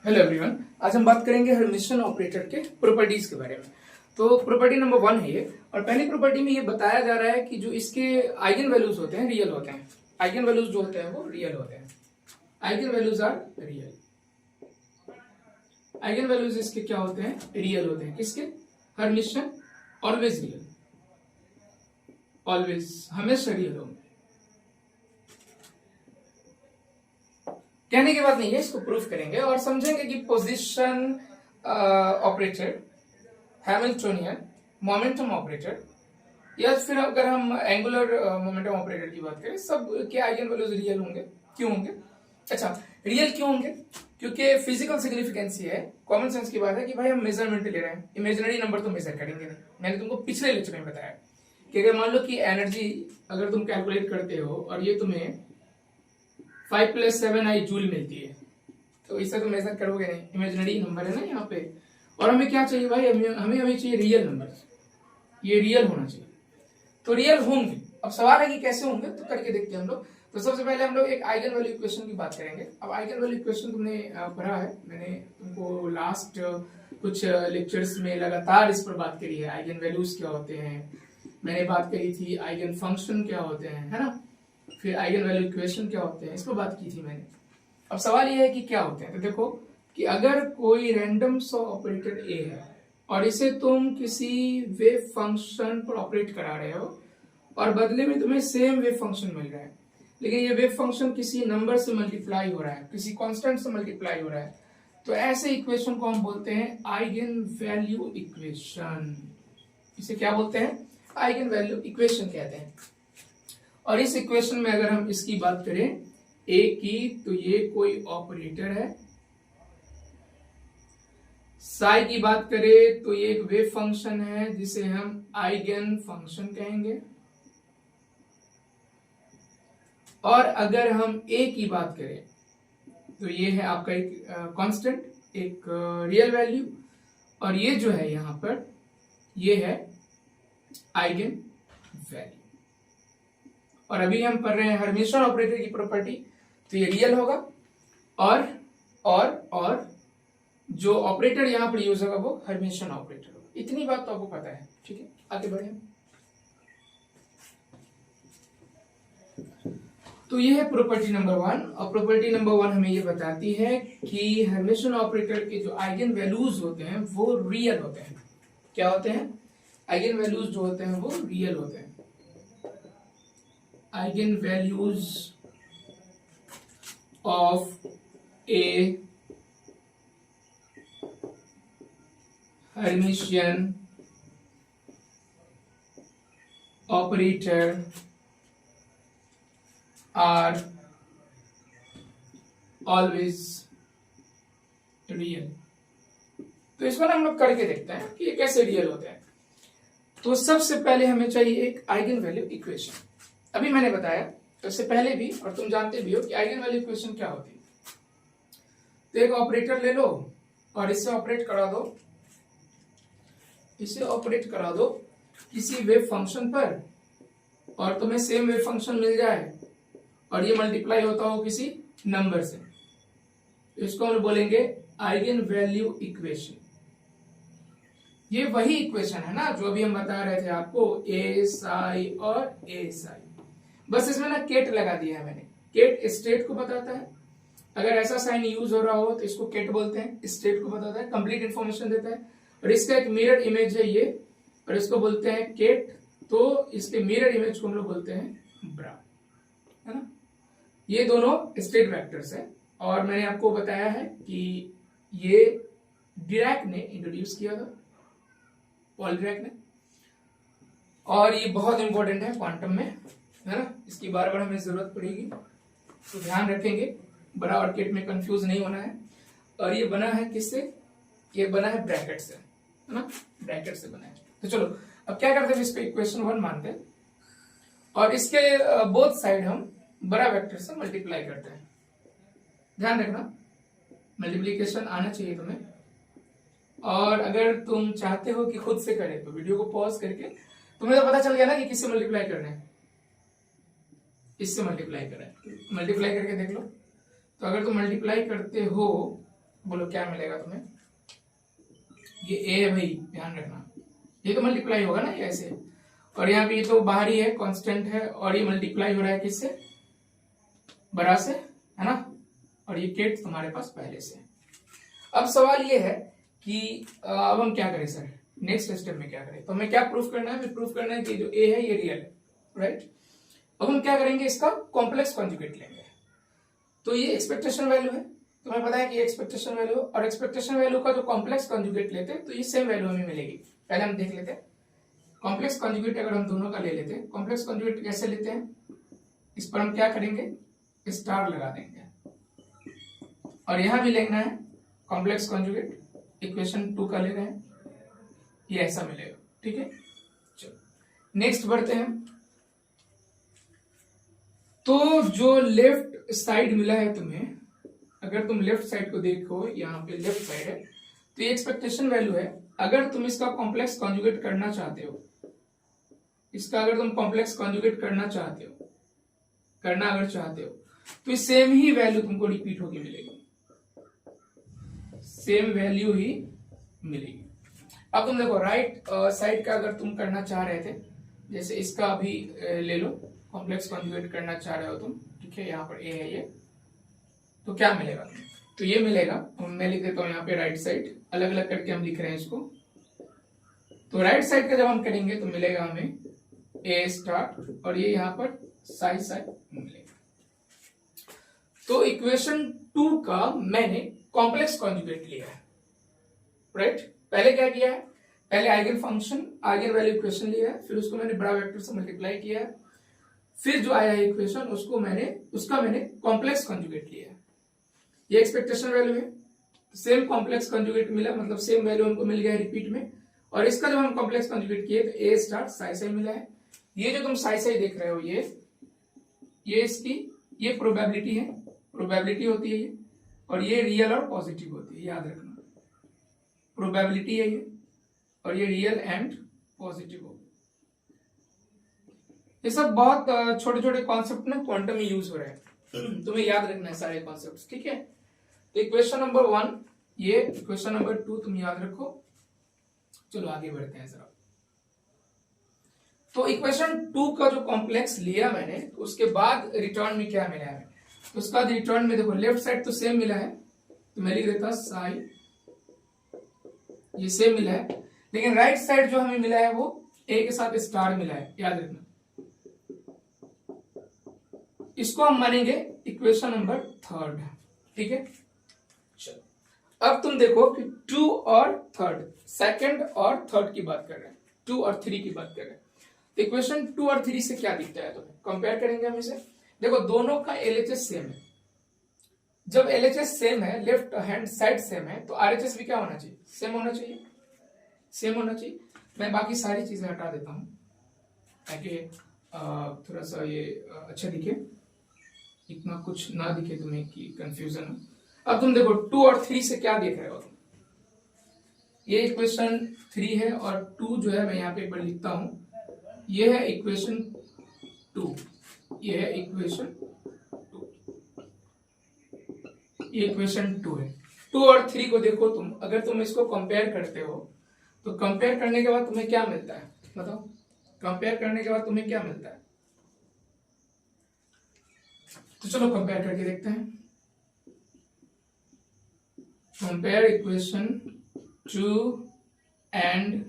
Hello everyone, आज हम बात करेंगे हर्मिटियन ऑपरेटर के प्रॉपर्टीज के बारे में। तो प्रॉपर्टी नंबर 1 है ये, और पहली प्रॉपर्टी में ये बताया जा रहा है कि जो इसके आइगन वैल्यूज होते हैं रियल होते हैं। आइगन वैल्यूज जो होते हैं वो रियल होते हैं। Eigenvalues are real. Eigenvalues इसके क्या होते हैं? रियल होते हैं। किसके? हर्मिटियन ऑलवेज रियल, ऑलवेज हमेशा रियल होंगे। कहने की बात नहीं है, इसको प्रूफ करेंगे और समझेंगे कि position operator, Hamiltonian momentum operator, या फिर अगर हम एंगुलर मोमेंटम ऑपरेटर की बात करें, सब के आइगन वैल्यूज रियल होंगे। क्यों होंगे? अच्छा, रियल क्यों होंगे? क्योंकि फिजिकल सिग्निफिकेंस ये है, कॉमन सेंस की बात है कि भाई हम मेजरमेंट ले रहे हैं, इमेजिनरी नंबर तो मेजर करेंगे नहीं। मैंने तुमको पिछले लेक्चर में बताया कि अगर मान लो कि एनर्जी अगर तुम कैलकुलेट करते हो और ये तुम्हें 5 + 7 I जूल मिलती है, तो इससे तो मेजर करोगे नहीं, इमेजिनरी नंबर है ना यहाँ पे। और हमें क्या चाहिए भाई? हमें चाहिए रियल नंबर, ये रियल होना चाहिए। तो रियल होंगे। अब सवाल है कि कैसे होंगे, तो करके देखते हैं हम लोग। तो सबसे पहले हम लोग एक आइगन वैल्यू इक्वेशन की बात करेंगे। अब आइगन वैल्यू इक्वेशन तुमने पढ़ा है, मैंने तुमको लास्ट कुछ लेक्चर्स में लगातार इस पर बात करी है। आइगन वैल्यूज क्या होते हैं, मैंने बात करी थी आइगन फंक्शन क्या होते हैं, है ना, फिर आइगन वैल्यू इक्वेशन क्या होते हैं, इस पर बात की थी मैंने। अब सवाल ये है कि क्या होते हैं। तो देखो कि अगर कोई रैंडम सा ऑपरेटर ए है और इसे तुम किसी वेव फंक्शन पर ऑपरेट करा रहे हो और बदले में तुम्हें सेम वेव फंक्शन मिल रहा है, लेकिन ये वेव फंक्शन किसी नंबर से मल्टीप्लाई हो रहा है, किसी कांस्टेंट से मल्टीप्लाई हो रहा है, तो ऐसे इक्वेशन को हम बोलते हैं आइगन वैल्यू इक्वेशन। इसे क्या बोलते हैं? आइगन वैल्यू इक्वेशन कहते हैं। और इस इक्वेशन में अगर हम इसकी बात करें ए की, तो ये कोई ऑपरेटर है। साई की बात करें तो ये एक वेव फंक्शन है जिसे हम आइगन फंक्शन कहेंगे। और अगर हम ए की बात करें तो ये है आपका एक कांस्टेंट, एक रियल वैल्यू, और ये जो है यहां पर ये है आइगन वैल्यू। और अभी हम पढ़ रहे हैं हर्मिटियन ऑपरेटर की प्रॉपर्टी, तो ये रियल होगा। और जो ऑपरेटर यहां पर यूज होगा वो हर्मिटियन ऑपरेटर होगा। इतनी बात तो आपको पता है, ठीक है। आगे बढ़े। तो ये है प्रॉपर्टी नंबर 1, और प्रॉपर्टी नंबर 1 हमें ये बताती है कि हर्मिटियन ऑपरेटर के जो आइगन वैल्यूज होते हैं वो रियल होते हैं। क्या होते हैं? आइगन वैल्यूज जो होते हैं वो रियल होते हैं। Eigenvalues of a Hermitian operator are always real. तो इस पर हम लोग करके देखते हैं कि ये कैसे रियल होते हैं। तो सबसे पहले हमें चाहिए एक आइगन वैल्यू इक्वेशन। अभी मैंने बताया, तो इससे पहले भी, और तुम जानते भी हो कि आइगन वैल्यू इक्वेशन क्या होती है। तो एक ऑपरेटर ले लो और इससे ऑपरेट करा दो, इसे ऑपरेट करा दो किसी वेव फंक्शन पर, और तुम्हें सेम वेव फंक्शन मिल जाए और ये मल्टीप्लाई होता हो किसी नंबर से, तो इसको हम बोलेंगे आइगन वैल्यू इक्वेशन। ये वही इक्वेशन है ना जो अभी हम बता रहे थे आपको, ए साई और ए साई, बस इसमें ना केट लगा दिया है मैंने। केट स्टेट को बताता है, अगर ऐसा साइन यूज हो रहा हो तो इसको केट बोलते हैं। स्टेट को बताता है, कंप्लीट इंफॉर्मेशन देता है। और इसका एक मिरर इमेज है ये, और इसको बोलते हैं केट। तो इसके मिरर इमेज को हम लोग बोलते हैं ब्रा, है ना। ये दोनों स्टेट वेक्टर्स है, और मैंने आपको बताया है कि ये डिराक ने इंट्रोड्यूस किया था, पॉल डिराक ने, और ये बहुत इंपॉर्टेंट है क्वांटम में, है ना। इसकी बार बार हमें जरूरत पड़ेगी, तो ध्यान रखेंगे, बड़ा और केट में कंफ्यूज नहीं होना है। और ये बना है किससे? ये बना है ब्रैकेट से, है ना, ब्रैकेट से बना है। तो चलो अब क्या करते हैं, इसको इक्वेशन 1 मानते हैं और इसके बोथ साइड हम बड़ा वेक्टर से मल्टीप्लाई करते हैं। ध्यान रखना, मल्टीप्लीकेशन आना चाहिए तुम्हें। और अगर तुम चाहते हो कि खुद से करें तो वीडियो को पॉज करके, तुम्हें तो पता चल गया ना कि किससे मल्टीप्लाई करना है, इससे मल्टीप्लाई करना है। मल्टीप्लाई करके देख लो। तो अगर तुम मल्टीप्लाई करते हो बोलो क्या मिलेगा तुम्हें? ये ए है भाई, ध्यान रखना, ये तो मल्टीप्लाई होगा ना ये ऐसे, और यहाँ पे ये तो बाहरी है, कांस्टेंट है, और ये मल्टीप्लाई हो रहा है किससे? बड़ा से, है ना, और ये केट तुम्हारे पास पहले से। अब सवाल ये है कि अब हम क्या करें सर, नेक्स्ट स्टेप में क्या करें? तो हमें क्या प्रूफ करना है? हमें प्रूफ करना है कि जो ए है ये रियल है, राइट। अब हम क्या करेंगे, इसका कॉम्प्लेक्स कॉन्जुगेट लेंगे। तो ये एक्सपेक्टेशन वैल्यू है, तुम्हें पता है कि एक्सपेक्टेशन वैल्यू, और एक्सपेक्टेशन वैल्यू का जो कॉम्प्लेक्स कॉन्जुगेट लेते हैं तो ये सेम वैल्यू हमें मिलेगी। पहले हम देख लेते हैं कॉम्प्लेक्स कॉन्जुगेट, अगर हम दोनों का ले लेते हैं, कॉम्प्लेक्स कॉन्जुगेट कैसे लेते हैं? इस पर हम क्या करेंगे, स्टार लगा देंगे, और यहां भी लेना है कॉम्प्लेक्स कॉन्जुगेट, इक्वेशन 2 का ले रहे हैं, ये ऐसा मिलेगा, ठीक है। चलो नेक्स्ट बढ़ते हैं। तो जो लेफ्ट साइड मिला है तुम्हें, अगर तुम लेफ्ट साइड को देखो, यहाँ पे लेफ्ट साइड है, तो ये एक्सपेक्टेशन वैल्यू है। अगर तुम इसका कॉम्प्लेक्स कॉन्जुगेट करना चाहते हो, इसका अगर तुम कॉम्प्लेक्स कॉन्जुगेट करना चाहते हो, करना अगर चाहते हो, तो सेम ही वैल्यू तुमको रिपीट होगी मिलेगी, सेम वैल्यू ही मिलेगी। अब तुम देखो राइट साइड का अगर तुम करना चाह रहे थे, जैसे इसका अभी ले लो, कॉम्प्लेक्स कॉन्जुगेट करना चाह रहे हो तुम, ठीक है, यहाँ पर ए है ये, तो क्या मिलेगा तुम्हें? तो ये मिलेगा, मैं लिख देता हूँ यहाँ पे राइट साइड, अलग अलग करके हम लिख रहे हैं इसको। तो राइट साइड का जब हम करेंगे तो मिलेगा हमें ए स्टार, और ये यहाँ पर साइड साइड मिलेगा। तो इक्वेशन 2 का मैंने कॉम्प्लेक्स कॉन्जुगेट लिया है, राइट। पहले क्या किया है, पहले eigen function, eigen value equation लिया है, फिर उसको मैंने बड़ा वेक्टर से मल्टीप्लाई किया है, फिर जो आया है इक्वेशन उसका मैंने कॉम्प्लेक्स कॉन्जुगेट लिया है। ये एक्सपेक्टेशन वैल्यू है, सेम कॉम्प्लेक्स कॉन्जुगेट मिला, मतलब सेम वैल्यू हमको मिल गया रिपीट में, और इसका जब हम कॉम्प्लेक्स कॉन्जुगेट किए तो ए स्टार साई साई मिला है। ये जो तुम साई साई देख रहे हो, ये इसकी ये प्रोबेबिलिटी है, प्रोबेबिलिटी होती है ये, और ये रियल और पॉजिटिव होती है, याद रखना, प्रोबेबिलिटी है ये, और ये रियल एंड पॉजिटिव होगा। ये सब बहुत छोटे छोटे कॉन्सेप्ट ना क्वांटम में यूज हो रहे हैं, तुम्हें याद रखना है सारे कॉन्सेप्ट, ठीक है। तो इक्वेशन नंबर 1 ये, इक्वेशन नंबर 2 तुम याद रखो। चलो आगे बढ़ते हैं जरा। तो इक्वेशन 2 का जो कॉम्प्लेक्स लिया मैंने, तो उसके बाद रिटर्न में क्या मिला है, तो उसके बाद रिटर्न में देखो लेफ्ट साइड तो सेम मिला है, तो मैं लिख देता साई, ये सेम मिला है, लेकिन राइट साइड जो हमें मिला है वो ए के साथ स्टार मिला है, याद रखना। इसको हम मानेंगे इक्वेशन नंबर 3, ठीक है। चलो अब तुम देखो कि 2 और 3, सेकंड और थर्ड की बात कर रहे हैं, 2 और 3 की बात कर रहे हैं। तो इक्वेशन 2 और 3 से क्या दिखता है तुम्हें, कंपेयर करेंगे हम इसे। देखो दोनों का एलएचएस सेम है, जब एलएचएस सेम है, लेफ्ट हैंड साइड सेम है, तो आरएचएस भी क्या होना चाहिए, सेम होना चाहिए, सेम होना चाहिए। मैं बाकी सारी चीजें हटा देता हूं ताकि थोड़ा सा ये अच्छा दिखे, इतना कुछ ना दिखे तुम्हें कि कंफ्यूजन हो। अब तुम देखो 2 और 3 से क्या देख रहे हो तुम, ये इक्वेशन 3 है, और 2 जो है मैं यहाँ पे एक बार लिखता हूं, ये है इक्वेशन 2, ये है इक्वेशन 2, ये इक्वेशन 2 है। 2 और 3 को देखो तुम, अगर तुम इसको कंपेयर करते हो तो कंपेयर करने के बाद तुम्हें क्या मिलता है बताओ, कंपेयर करने के बाद तुम्हें क्या मिलता है। तो चलो कंपेयर करके देखते हैं। कंपेयर इक्वेशन 2 एंड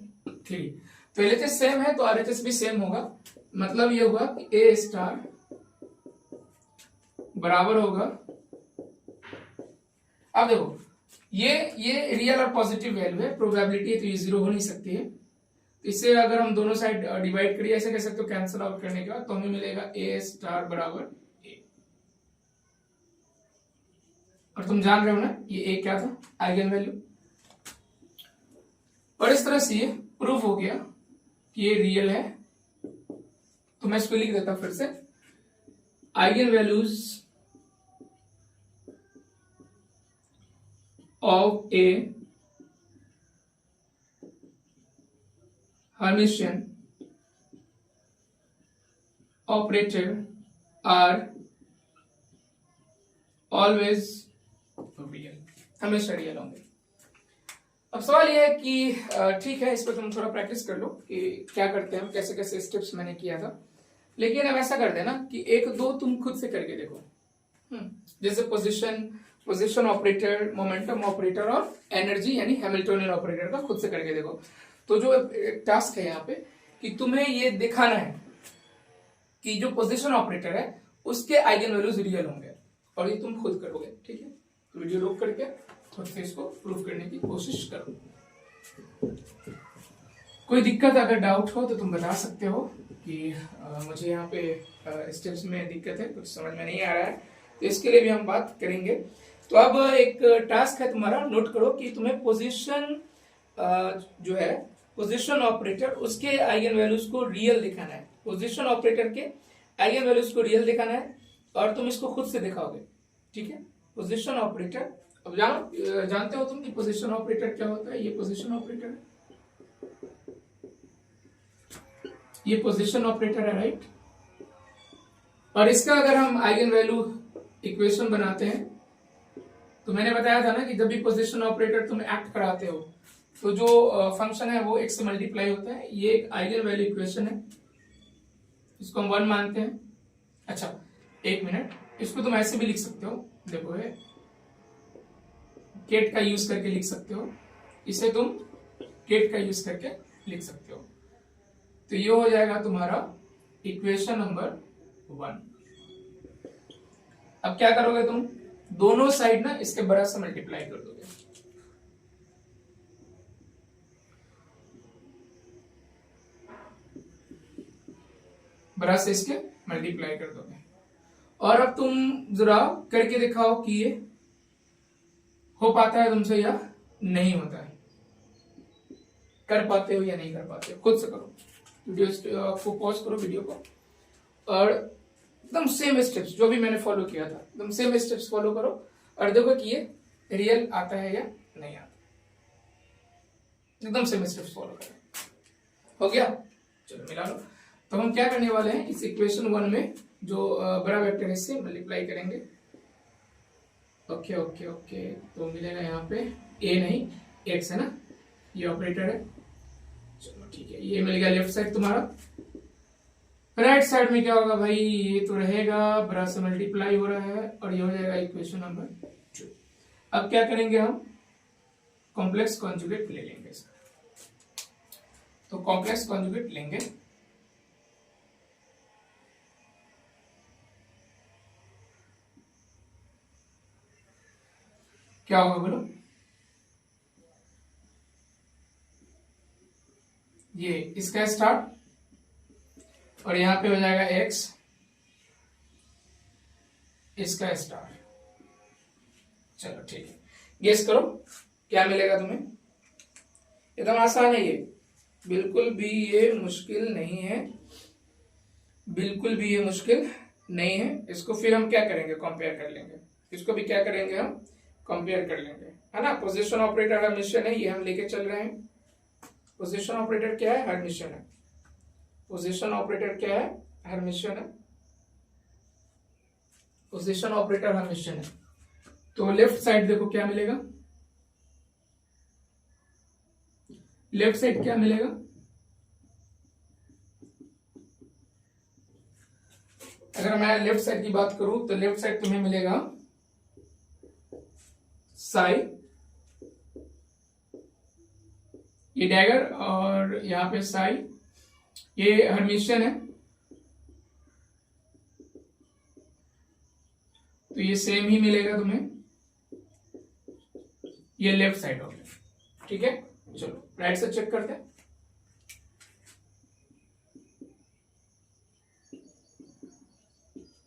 3, तो एलएचएस सेम है तो आरएचएस भी सेम होगा, मतलब ये होगा कि ए स्टार बराबर होगा, अब देखो ये रियल और पॉजिटिव वैल्यू है, प्रोबेबिलिटी है, तो ये 0 हो नहीं सकती है। तो इससे अगर हम दोनों साइड डिवाइड करिए, ऐसे कह सकते हो कैंसिल आउट करने के बाद, तो हमें मिलेगा ए स्टार बराबर ए। और तुम जान रहे हो ना ये ए क्या था, आइगन वैल्यू। और इस तरह से ये प्रूफ हो गया कि ये रियल है। तो मैं इसको लिख देता फिर से, eigen values of A Hermitian operator are always real, हमेशा रियल होंगे। अब सवाल यह है कि ठीक है, इस पर तुम थोड़ा प्रैक्टिस कर लो कि क्या करते हैं हम, कैसे कैसे स्टेप्स मैंने किया था। लेकिन अब ऐसा कर देना कि एक दो तुम खुद से करके देखो। जैसे पोजीशन ऑपरेटर, मोमेंटम ऑपरेटर और एनर्जी यानी हैमिल्टोनियन ऑपरेटर का खुद से करके देखो। तो जो टास्क है यहाँ पे कि तुम्हें ये दिखाना है कि जो पोजीशन ऑपरेटर है उसके आइगन वैल्यूज रियल होंगे, और ये तुम खुद करोगे। ठीक है, तो वीडियो रोक करके खुद से इसको प्रूव करने की कोशिश करो। कोई दिक्कत अगर डाउट हो तो तुम बता सकते हो कि मुझे यहाँ पे स्टेप्स में दिक्कत है, कुछ समझ में नहीं आ रहा है, तो इसके लिए भी हम बात करेंगे। तो अब एक टास्क है तुम्हारा, नोट करो कि तुम्हें पोजीशन जो है पोजीशन ऑपरेटर उसके आइगन वैल्यूज को रियल दिखाना है। पोजीशन ऑपरेटर के आइगन वैल्यूज को रियल दिखाना है और तुम इसको खुद से दिखाओगे। ठीक है, पोजीशन ऑपरेटर, अब जानते हो तुम कि पोजीशन ऑपरेटर क्या होता है। ये पोजीशन ऑपरेटर है, ये पोजीशन ऑपरेटर है, राइट। और इसका अगर हम आइगन वैल्यू इक्वेशन बनाते हैं तो मैंने बताया था ना कि जब भी पोजीशन ऑपरेटर तुम एक्ट कराते हो तो जो फंक्शन है वो x से मल्टीप्लाई होता है। ये एक आइगन वैल्यू इक्वेशन है, इसको हम 1 मानते हैं। अच्छा, एक मिनट, इसको तुम ऐसे भी लिख सकते हो, देखो ये केट का यूज करके लिख सकते हो, इसे तुम केट का यूज करके लिख सकते हो। तो ये हो जाएगा तुम्हारा इक्वेशन नंबर 1। अब क्या करोगे तुम, दोनों साइड ना इसके बराबर से मल्टीप्लाई कर दोगे। बराबर से इसके मल्टीप्लाई कर दोगे। और अब तुम जरा करके दिखाओ कि ये हो पाता है तुमसे या नहीं होता है, कर पाते हो या नहीं कर पाते हो, खुद से करो। वीडियो को पॉज करो, वीडियो को, और एकदम सेम स्टेप्स जो भी मैंने फॉलो किया था एकदम सेम स्टेप्स फॉलो करो और देखो कि ये रियल आता है या नहीं आता। एकदम सेम स्टेप्स फॉलो करो। हो गया, चलो मिला लो। तो हम क्या करने वाले हैं, इस इक्वेशन 1 में जो बड़ा वेक्टर है इससे मल्टीप्लाई करेंगे। ओके ओके ओके, तो मिलेगा यहाँ पे a नहीं x है ना, ये ऑपरेटर है। चलो ठीक है, ये मिल गया लेफ्ट साइड तुम्हारा। राइट साइड में क्या होगा भाई, ये तो रहेगा, बड़ा से मल्टीप्लाई हो रहा है और ये हो जाएगा इक्वेशन नंबर 2। अब क्या करेंगे हम, कॉम्प्लेक्स कॉन्जुगेट ले लेंगे इसका। तो कॉम्प्लेक्स कॉन्जुगेट लेंगे, क्या होगा बोलो, ये इसका स्टार और यहां पे हो जाएगा x, इसका स्टार। चलो ठीक है, गेस करो क्या मिलेगा तुम्हें। एकदम आसान है ये, बिल्कुल भी ये मुश्किल नहीं है, बिल्कुल भी ये मुश्किल नहीं है। इसको फिर हम क्या करेंगे, कंपेयर कर लेंगे। इसको भी क्या करेंगे हम, कंपेयर कर लेंगे, है ना। पोजीशन ऑपरेटर हर्मिशियन है, ये हम लेके चल रहे हैं। पोजीशन ऑपरेटर क्या है, हर्मिशियन है। पोजीशन ऑपरेटर क्या है, हर्मिशियन है। पोजीशन ऑपरेटर हर्मिशियन है। तो लेफ्ट साइड देखो क्या मिलेगा, लेफ्ट साइड क्या मिलेगा, अगर मैं लेफ्ट साइड की बात करूं तो लेफ्ट साइड तुम्हें मिलेगा साई, ये डैगर और यहां पे साई, ये हर्मिशियन है तो ये सेम ही मिलेगा तुम्हें, ये लेफ्ट साइड हो गया। ठीक है, चलो राइट से चेक करते हैं।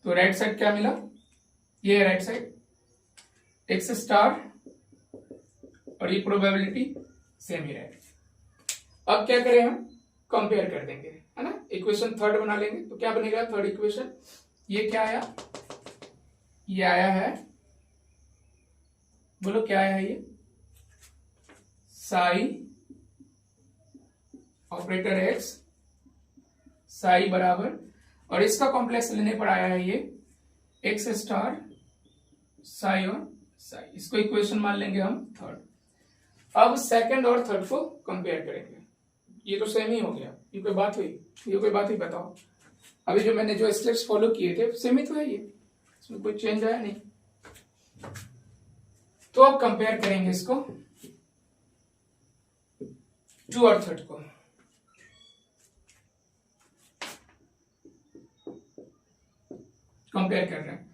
तो राइट साइड क्या मिला, ये राइट साइड एक्स स्टार और ये प्रोबेबिलिटी सेम ही रहेगा। अब क्या करें हम, कंपेयर कर देंगे, है ना। इक्वेशन थर्ड बना लेंगे। तो क्या बनेगा थर्ड इक्वेशन, ये क्या आया, ये आया है, बोलो क्या आया है, ये साई ऑपरेटर एक्स, साई बराबर, और इसका कॉम्प्लेक्स लेने पर आया है ये एक्स स्टार साई और साई, इसको इक्वेशन मान लेंगे हम थर्ड। अब सेकंड और थर्ड को कंपेयर करेंगे। ये तो सेम ही हो गया, ये कोई बात हुई? ये कोई बात ही बताओ। अभी जो मैंने जो स्टेप्स फॉलो किए थे सेम ही तो है, ये इसमें कोई चेंज आया नहीं। तो अब कंपेयर करेंगे इसको, टू और थर्ड को। कंपेयर कर रहे हैं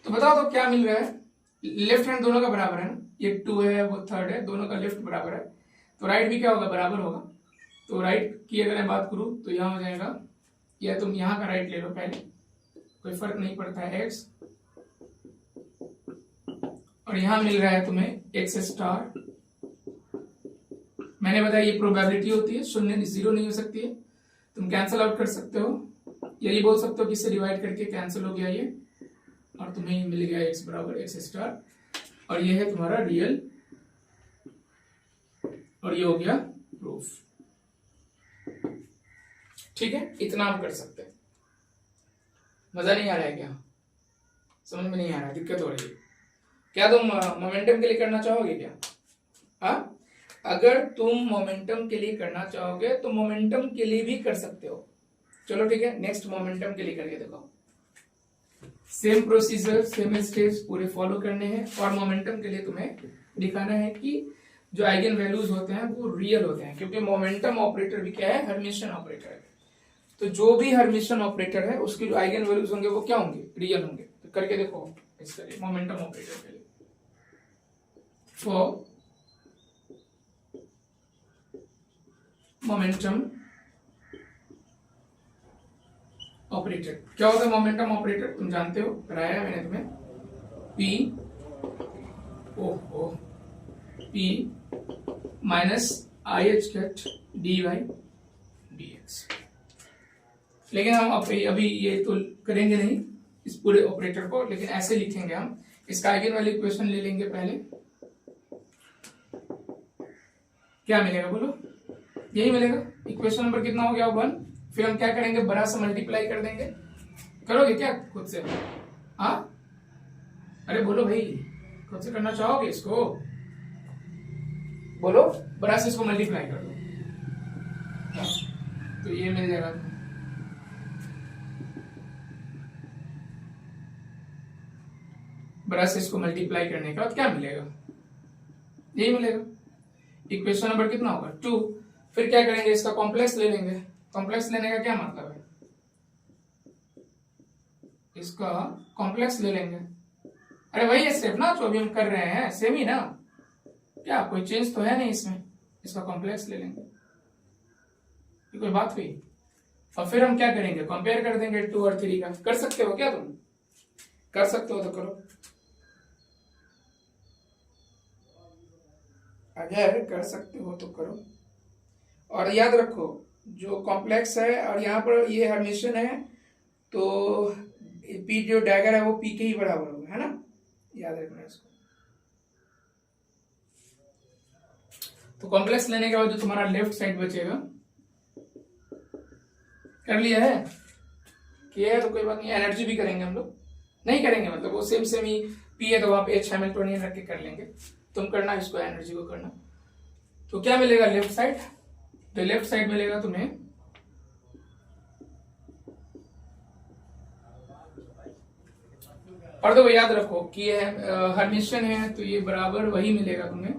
तो बताओ तो क्या मिल रहा है। लेफ्ट हैंड दोनों का बराबर है ना, ये 2 है वो थर्ड है, दोनों का लेफ्ट बराबर है, तो राइट भी क्या होगा, बराबर होगा। तो राइट की अगर मैं बात करूं तो यहां हो जाएगा, या तुम यहां का राइट ले लो पहले, कोई फर्क नहीं पड़ता है, एक्स, और यहां मिल रहा है तुम्हें एक्स स्टार। मैंने बताया ये प्रोबेबिलिटी होती है, शून्य जीरो नहीं हो सकती है, तुम कैंसिल आउट कर सकते हो, यही बोल सकते हो कि इससे डिवाइड करके कैंसिल हो गया ये, और तुम्हें मिल गया एक्स बराबर एक्स स्टार, और ये है तुम्हारा रियल, और ये हो गया प्रूफ। ठीक है, इतना हम कर सकते हैं। मजा नहीं आ रहा है क्या? समझ में नहीं आ रहा है, दिक्कत हो रही है क्या? तुम मोमेंटम के लिए करना चाहोगे क्या? हाँ, अगर तुम मोमेंटम के लिए करना चाहोगे तो मोमेंटम के लिए भी कर सकते हो। चलो ठीक है, नेक्स्ट मोमेंटम के लिए करके देखो। सेम प्रोसीजर, सेम स्टेप्स पूरे फॉलो करने हैं, और मोमेंटम के लिए तुम्हें दिखाना है कि जो आइगन वैल्यूज होते हैं वो रियल होते हैं, क्योंकि मोमेंटम ऑपरेटर भी क्या है, हर्मिशन ऑपरेटर है। तो जो भी हर्मिशन ऑपरेटर है उसके जो आइगन वैल्यूज होंगे वो क्या होंगे, रियल होंगे। तो करके देखो इसके लिए, मोमेंटम ऑपरेटर के लिए, फॉर मोमेंटम ऑपरेटर। क्या होता है मोमेंटम ऑपरेटर, तुम जानते हो, कराया है मैंने तुम्हें। P P minus I H cat D Y D X. लेकिन हम अभी ये तो करेंगे नहीं इस पूरे ऑपरेटर को, लेकिन ऐसे लिखेंगे हम। इसका आइगन वैल्यू इक्वेशन ले लेंगे पहले, क्या मिलेगा बोलो, यही मिलेगा। इक्वेशन नंबर कितना हो गया, 1। फिर हम क्या करेंगे, बड़ा सा मल्टीप्लाई कर देंगे। करोगे क्या खुद से? हाँ, अरे बोलो भाई, खुद से करना चाहोगे इसको? बोलो, बड़ा से इसको मल्टीप्लाई कर दो, तो ये मिल जाएगा। बड़ा से इसको मल्टीप्लाई करने के बाद क्या मिलेगा, यही मिलेगा। इक्वेशन नंबर कितना होगा, 2। फिर क्या करेंगे, इसका कॉम्प्लेक्स ले लेंगे। कॉम्प्लेक्स लेने का क्या मतलब है, इसका कॉम्प्लेक्स ले लेंगे। अरे वही स्टेप ना जो अभी हम कर रहे हैं, सेम ही ना, क्या कोई चेंज तो है नहीं इसमें। इसका कॉम्प्लेक्स ले लेंगे, ये कोई बात हुई? और फिर हम क्या करेंगे, कंपेयर कर देंगे 2 और 3 का। कर सकते हो क्या तुम? कर सकते हो तो करो, अगर कर सकते हो तो करो। और याद रखो, जो कॉम्प्लेक्स है और यहाँ पर ये हर्मिशन है, तो पी जो डैगर है वो पी के ही बराबर होगा, है ना, याद रखना इसको। तो कॉम्प्लेक्स लेने के बाद जो तुम्हारा लेफ्ट साइड बचेगा, कर लिया है, किया है तो कोई बात नहीं। एनर्जी भी करेंगे हम लोग, नहीं करेंगे मतलब वो सेम सेम ही, पी है तो आप एच हैमिल्टोनियन रख के कर लेंगे। तुम करना इसको, एनर्जी को करना। तो क्या मिलेगा लेफ्ट साइड, तो लेफ्ट साइड मिलेगा तुम्हें और देखो याद रखो कि ये हर्मिशन है तो ये बराबर वही मिलेगा तुम्हें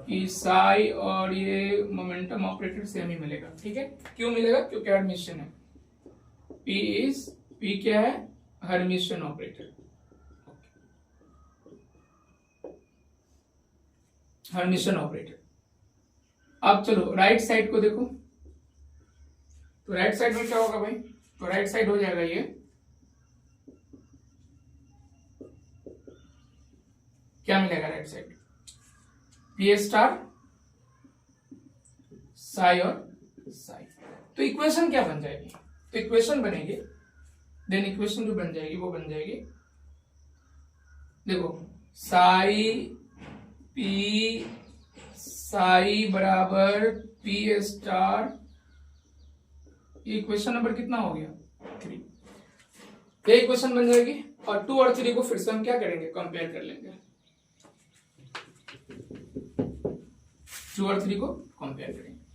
कि साई और ये मोमेंटम ऑपरेटर सेम ही मिलेगा। ठीक है, क्यों मिलेगा, क्योंकि हर्मिशन है। पी क्या है, हर्मिशन ऑपरेटर, हर्मिशन ऑपरेटर। अब चलो राइट साइड को देखो, तो राइट साइड में क्या होगा भाई, तो राइट साइड हो जाएगा ये, क्या मिलेगा right side, P star Sai और साई। तो इक्वेशन क्या बन जाएगी, तो इक्वेशन बनेगी, देन इक्वेशन जो बन जाएगी वो बन जाएगी, देखो साई पी साई बराबर पी स्टार, ये इक्वेशन नंबर कितना हो गया, 3। ये इक्वेशन बन जाएगी। और 2 और 3 को फिर से हम क्या करेंगे, कंपेयर कर लेंगे। 2 और 3 को कंपेयर करेंगे।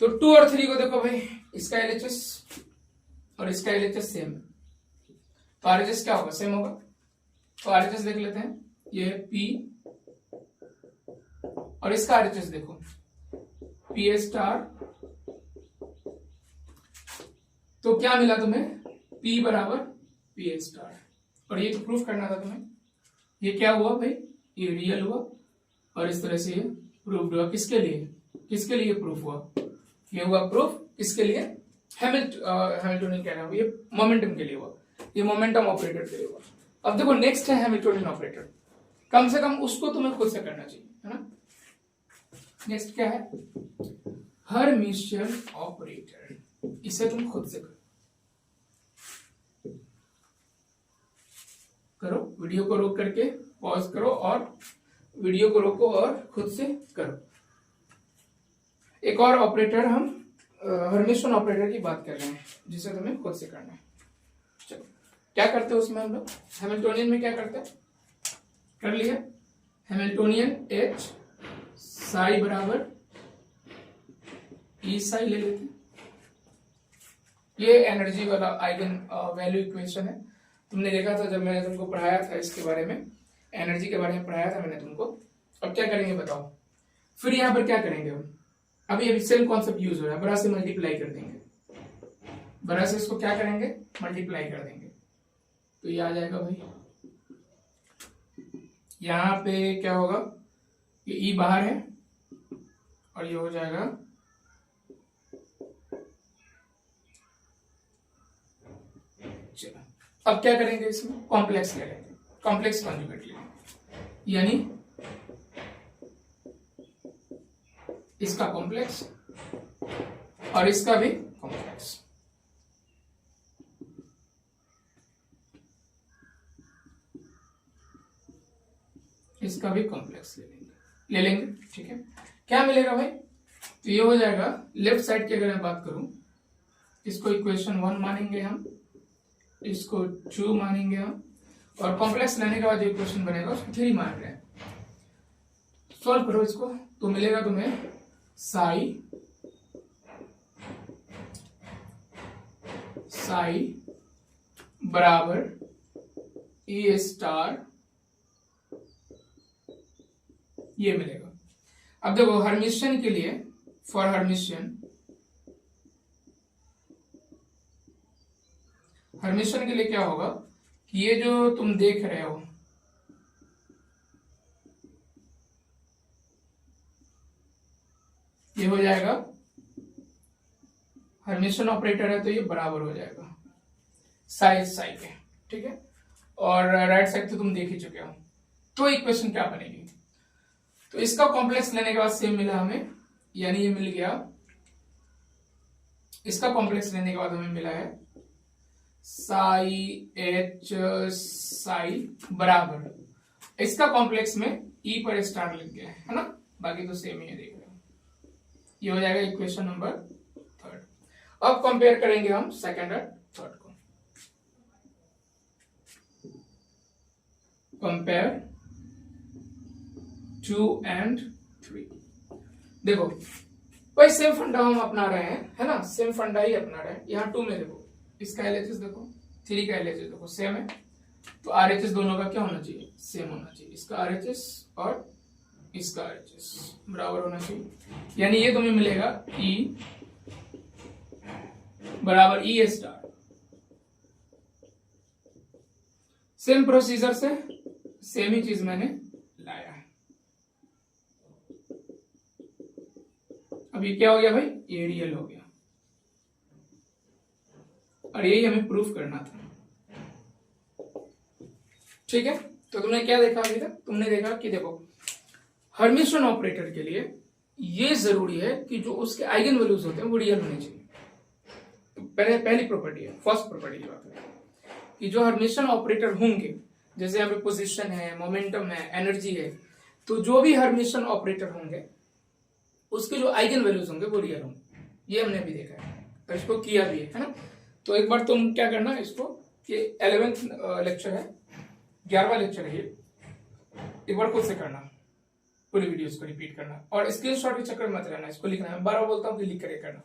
तो 2 और 3 को देखो भाई, इसका एलएचएस और इसका एलएचएस सेम है, तो आरएचएस क्या होगा, सेम होगा। तो आरएचएस देख लेते हैं, ये है पी और इसका आरएचएस देखो पी ए स्टार। तो क्या मिला तुम्हें, P बराबर पी ए स्टार। और ये तो प्रूफ करना था तुम्हें, ये क्या हुआ भाई, ये रियल हुआ और इस तरह से ये प्रूफ हुआ। किसके लिए प्रूफ हुआ, ये हुआ प्रूफ किसके लिए, हैमिल्टोनियन कह रहा हूं, ये मोमेंटम के लिए हुआ, ये मोमेंटम ऑपरेटर के लिए हुआ। अब देखो नेक्स्ट है हैमिल्टोनियन ऑपरेटर, कम से कम उसको तुम्हें खुद से करना चाहिए, है ना। नेक्स्ट क्या है, हर्मिशियन ऑपरेटर, इसे तुम खुद से करो, वीडियो को रोक करके पॉज करो और वीडियो को रोको और खुद से करो। एक और ऑपरेटर हम हर्मिशियन ऑपरेटर की बात कर रहे हैं जिसे तुम्हें खुद से करना है। चलो क्या करते हैं उसमें हम लोग, हैमिल्टोनियन में क्या करते हैं, कर लिया हैमिल्टोनियन H साई बराबर E साई ले लेते हैं। ये एनर्जी वाला आइगन वैल्यू इक्वेशन है, तुमने देखा था जब मैंने तुमको पढ़ाया था इसके बारे में, एनर्जी के बारे में पढ़ाया था मैंने तुमको। अब क्या करेंगे बताओ, फिर यहाँ पर क्या करेंगे हम, अभी सेम कॉन्सेप्ट यूज हो रहा है, बड़ा से मल्टीप्लाई कर देंगे, बड़ा से इसको क्या करेंगे, मल्टीप्लाई कर देंगे। तो ये आ जाएगा भाई, यहाँ पे क्या होगा, ये ई बाहर है और ये हो जाएगा चलो। अब क्या करेंगे, इसमें कॉम्प्लेक्स ले लेंगे, कॉम्प्लेक्स कॉन्जुगेट लेंगे, यानी इसका कॉम्प्लेक्स और इसका भी कॉम्प्लेक्स। इसका भी कॉम्प्लेक्स ले लेंगे, ठीक है। क्या मिलेगा भाई, तो ये हो जाएगा लेफ्ट साइड की अगर मैं बात करूं, इसको इक्वेशन 1 मानेंगे हम, इसको 2 मानेंगे हम, और कॉम्प्लेक्स लेने के बाद जो इक्वेशन बनेगा उसको 3 मान रहे हैं। सॉल्व करो इसको, तो मिलेगा तुम्हें साई बराबर ए स्टार, ये मिलेगा। अब देखो हर्मिशियन के लिए, फॉर हर्मिशियन के लिए क्या होगा कि ये जो तुम देख रहे हो, ये हो जाएगा हर्मिशियन ऑपरेटर है तो ये बराबर हो जाएगा साई के, ठीक है। और राइट साइड तो तुम देख ही चुके हो। तो इक्वेशन क्या बनेगी, तो इसका कॉम्प्लेक्स लेने के बाद सेम मिला हमें, यानी ये मिल गया, इसका कॉम्प्लेक्स लेने के बाद हमें मिला है साई H साई बराबर, इसका कॉम्प्लेक्स में E पर स्टार लिख गया है ना, बाकी तो सेम ही है, देख रहे हो। ये हो जाएगा इक्वेशन नंबर 3। अब कंपेयर करेंगे हम सेकंड और थर्ड को, कंपेयर 2 and 3। देखो भाई सेम फंडा हम अपना रहे हैं, है ना, सेम फंडा ही अपना रहे हैं। यहाँ 2 में देखो इसका एलएचएस देखो, 3 का एलएचएस देखो सेम है, तो आरएचएस दोनों का क्या होना चाहिए, सेम होना चाहिए। इसका आरएचएस और इसका आरएचएस बराबर होना चाहिए, यानी ये तुम्हें मिलेगा E बराबर E स्टार। सेम प्रोसीजर से सेम ही चीज मैंने लाया है। अब ये क्या हो गया भाई, ये रियल हो गया, और यही हमें प्रूफ करना था, ठीक है। तो तुमने क्या देखा अभी तक, तुमने देखा कि देखो हर्मिशियन ऑपरेटर के लिए ये जरूरी है कि जो उसके आइगन वैल्यूज होते हैं वो रियल होने चाहिए। तो पहली प्रॉपर्टी है, फर्स्ट प्रॉपर्टी की बात है कि जो हर्मिशियन ऑपरेटर होंगे, जैसे यहाँ पे पोजीशन है, मोमेंटम है, एनर्जी है, तो जो भी हर्मिशियन ऑपरेटर होंगे उसके जो आइगन वैल्यूज होंगे वो रियल होंगे। ये हमने भी देखा है और इसको किया भी है ना। तो एक बार तुम क्या करना, इसको ये 11th लेक्चर है, 11वां लेक्चर है ये, एक बार खुद से करना, पूरी वीडियोस को रिपीट करना, और स्क्रीनशॉट के चक्कर में मत रहना, इसको लिखना है, बार बार बोलता हूँ कि लिख कर करना।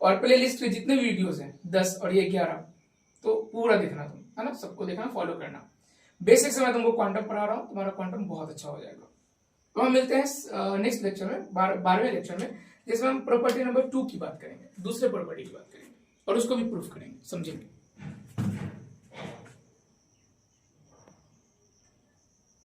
और प्ले लिस्ट के जितने भी वीडियोस हैं 10 और ये 11, तो पूरा देखना तुम, है ना, सबको देखना, फॉलो करना। बेसिक से मैं तुमको क्वांटम पढ़ा रहा हूँ, तुम्हारा क्वांटम बहुत अच्छा हो जाएगा। तो हम मिलते हैं नेक्स्ट लेक्चर में, 12वें लेक्चर में, जिसमें हम प्रॉपर्टी नंबर 2 की बात करेंगे, दूसरे प्रॉपर्टी की बात करेंगे और उसको भी प्रूफ करेंगे, समझेंगे।